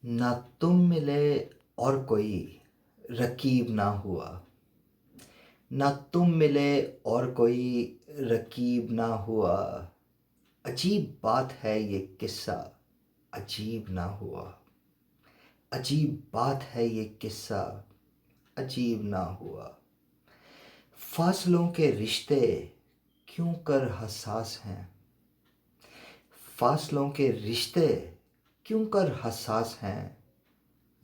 ना तुम मिले और कोई रकीब ना हुआ। ना तुम मिले और कोई रकीब ना हुआ। अजीब बात है ये किस्सा, अजीब ना हुआ। अजीब बात है ये किस्सा, अजीब ना हुआ। फासलों के रिश्ते क्यों कर हसास हैं। फासलों के रिश्ते क्यों कर हसास हैं।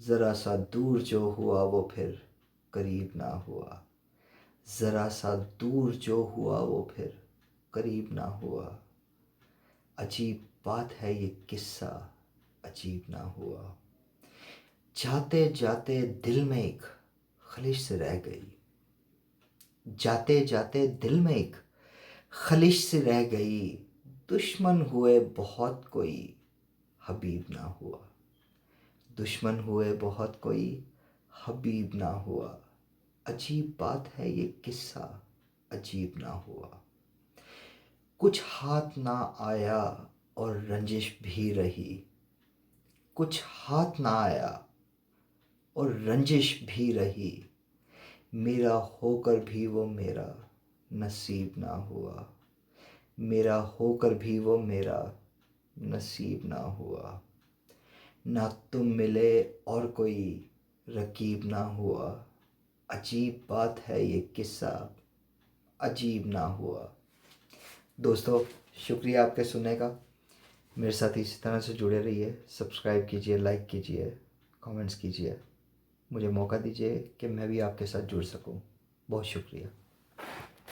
ज़रा सा दूर जो हुआ वो फिर करीब ना हुआ। ज़रा सा दूर जो हुआ वो फिर करीब ना हुआ। अजीब बात है ये किस्सा, अजीब ना हुआ। जाते जाते दिल में एक खलिश से रह गई। जाते जाते दिल में एक खलिश से रह गई। दुश्मन हुए बहुत कोई हबीब ना हुआ। दुश्मन हुए बहुत कोई हबीब ना हुआ। अजीब बात है ये किस्सा, अजीब ना हुआ। कुछ हाथ ना आया और रंजिश भी रही। कुछ हाथ ना आया और रंजिश भी रही। मेरा होकर भी वो मेरा नसीब ना हुआ। मेरा होकर भी वो मेरा नसीब ना हुआ। ना तुम मिले और कोई रकीब ना हुआ। अजीब बात है ये किस्सा, अजीब ना हुआ। दोस्तों, शुक्रिया आपके सुनने का। मेरे साथ इसी तरह से जुड़े रहिए। सब्सक्राइब कीजिए, लाइक कीजिए, कमेंट्स कीजिए। मुझे मौका दीजिए कि मैं भी आपके साथ जुड़ सकूं। बहुत शुक्रिया।